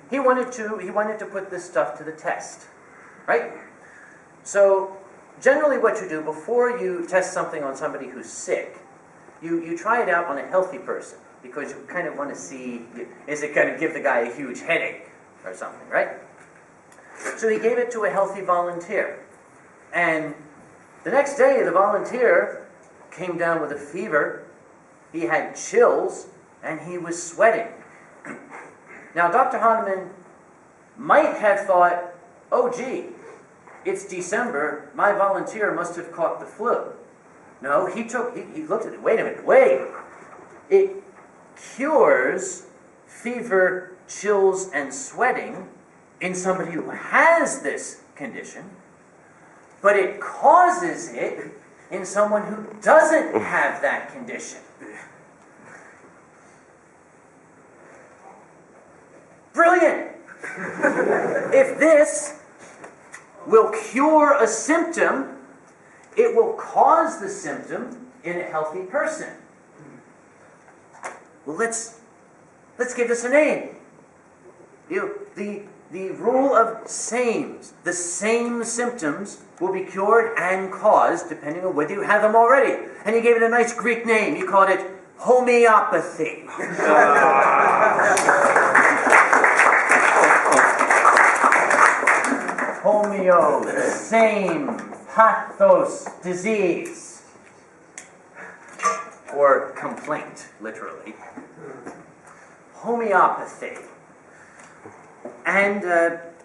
he wanted to put this stuff to the test, right? So generally what you do before you test something on somebody who's sick, you try it out on a healthy person, because you kind of want to see, is it going to give the guy a huge headache or something, right? So he gave it to a healthy volunteer. And the next day, the volunteer came down with a fever, he had chills, and he was sweating. Now, Dr. Hahnemann might have thought, oh gee, it's December, my volunteer must have caught the flu. No, he looked at it, wait a minute, it cures fever, chills, and sweating in somebody who has this condition, but it causes it in someone who doesn't have that condition. Brilliant! If this will cure a symptom, it will cause the symptom in a healthy person. Well, let's give this a name. The rule of sames. The same symptoms will be cured and caused depending on whether you have them already. And you gave it a nice Greek name. You called it homeopathy. Homeo, the same, pathos, disease. Or complaint, literally. Homeopathy. And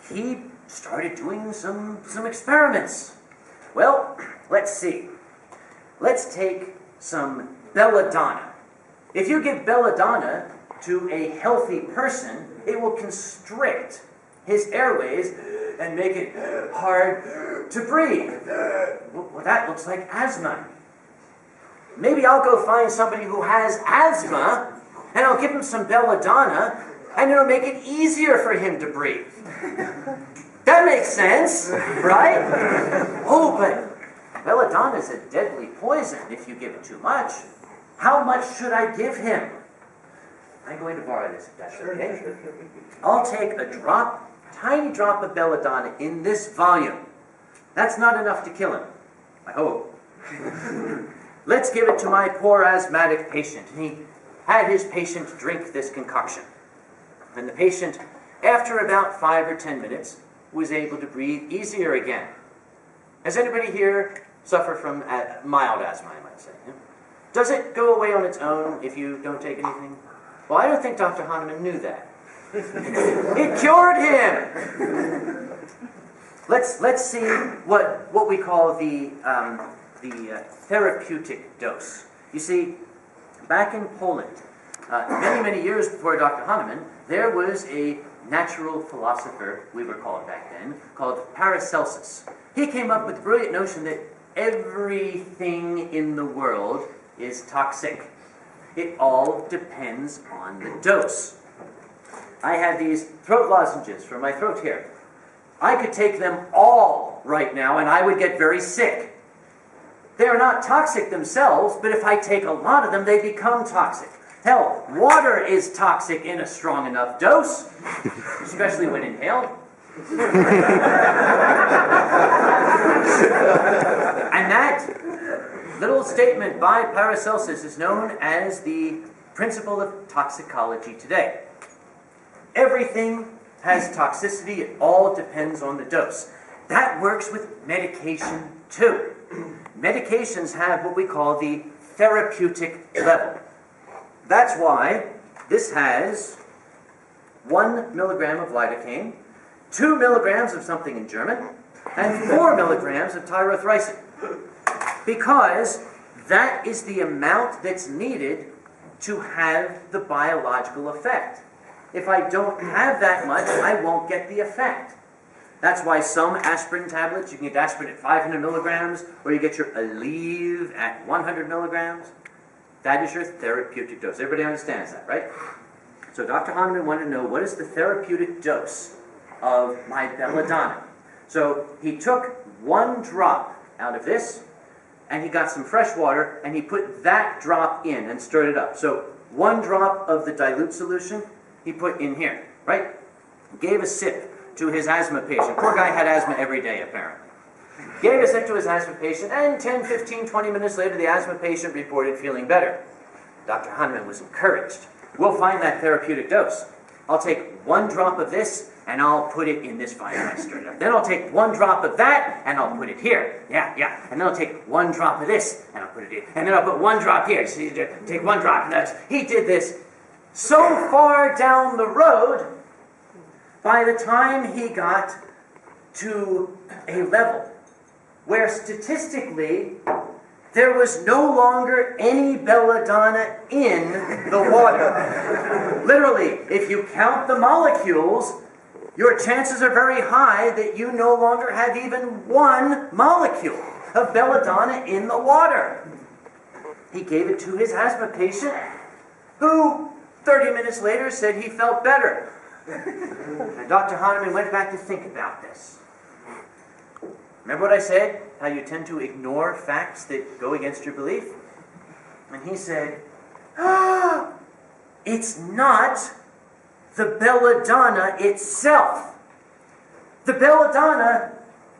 he started doing some experiments. Well, let's see. Let's take some belladonna. If you give belladonna to a healthy person, it will constrict his airways and make it hard to breathe. Well, that looks like asthma. Maybe I'll go find somebody who has asthma, and I'll give him some belladonna, and it'll make it easier for him to breathe. That makes sense, right? Oh, but belladonna is a deadly poison if you give it too much. How much should I give him? I'm going to borrow this, if that's okay. I'll take a drop, tiny drop of belladonna in this volume. That's not enough to kill him, I hope. Let's give it to my poor asthmatic patient. And he had his patient drink this concoction. And the patient, after about 5 or 10 minutes, was able to breathe easier again. Does anybody here suffer from mild asthma, I might say? Does it go away on its own if you don't take anything? Well, I don't think Dr. Hahnemann knew that. It cured him! Let's see what we call the therapeutic dose. You see, back in Poland, many years before Dr. Hahnemann, there was a natural philosopher, we were called back then, called Paracelsus. He came up with the brilliant notion that everything in the world is toxic. It all depends on the dose. I have these throat lozenges for my throat here. I could take them all right now and I would get very sick. They're not toxic themselves, but if I take a lot of them, they become toxic. Hell, water is toxic in a strong enough dose, especially when inhaled. And that little statement by Paracelsus is known as the principle of toxicology today. Everything has toxicity. It all depends on the dose. That works with medication too. Medications have what we call the therapeutic level. That's why this has 1 milligram of lidocaine, 2 milligrams of something in German, and 4 milligrams of tyrothricin. Because that is the amount that's needed to have the biological effect. If I don't have that much, I won't get the effect. That's why some aspirin tablets, you can get aspirin at 500 milligrams, or you get your Aleve at 100 milligrams. That is your therapeutic dose. Everybody understands that, right? So Dr. Hahnemann wanted to know, what is the therapeutic dose of my belladonna? So he took 1 drop out of this, and he got some fresh water, and he put that drop in and stirred it up. So 1 drop of the dilute solution, he put in here, right? gave a sip to his asthma patient. Poor guy had asthma every day, apparently. Gave a sip to his asthma patient, and 10, 15, 20 minutes later, the asthma patient reported feeling better. Dr. Hahnemann was encouraged. We'll find that therapeutic dose. I'll take 1 drop of this, and I'll put it in this vial I stirred up. Then I'll take 1 drop of that, and I'll put it here. Yeah. And then I'll take 1 drop of this, and I'll put it here. And then I'll put 1 drop here. So you take 1 drop, and that's... He did this so far down the road, by the time he got to a level where statistically there was no longer any belladonna in the water. Literally, if you count the molecules, your chances are very high that you no longer have even 1 molecule of belladonna in the water. He gave it to his asthma patient, who 30 minutes later said he felt better. And Dr. Hahnemann went back to think about this. Remember what I said? How you tend to ignore facts that go against your belief? And he said, it's not the belladonna itself. The belladonna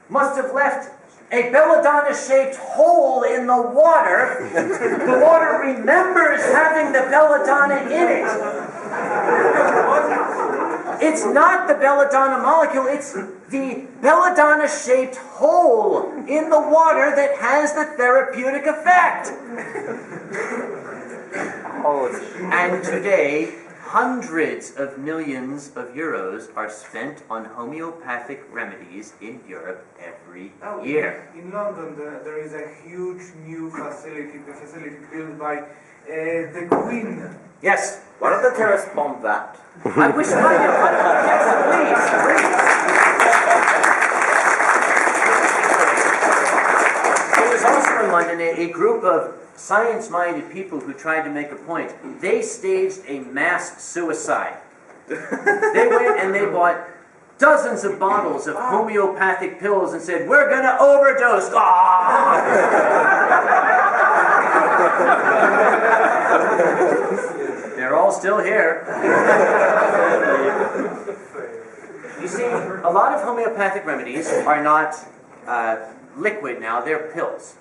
must have left a belladonna-shaped hole in the water. The water remembers having the belladonna in it. It's not the belladonna molecule, it's the belladonna-shaped hole in the water that has the therapeutic effect. And today, hundreds of millions of euros are spent on homeopathic remedies in Europe every year. In London, there is a huge new facility, the facility built by the Queen. Yes. Why don't they tell us on that? I wish I could. Yes, please. There was also in London a group of science-minded people who tried to make a point. They staged a mass suicide. They went and they bought dozens of bottles of homeopathic pills and said, "We're going to overdose." They're all still here. You see, a lot of homeopathic remedies are not liquid now, they're pills.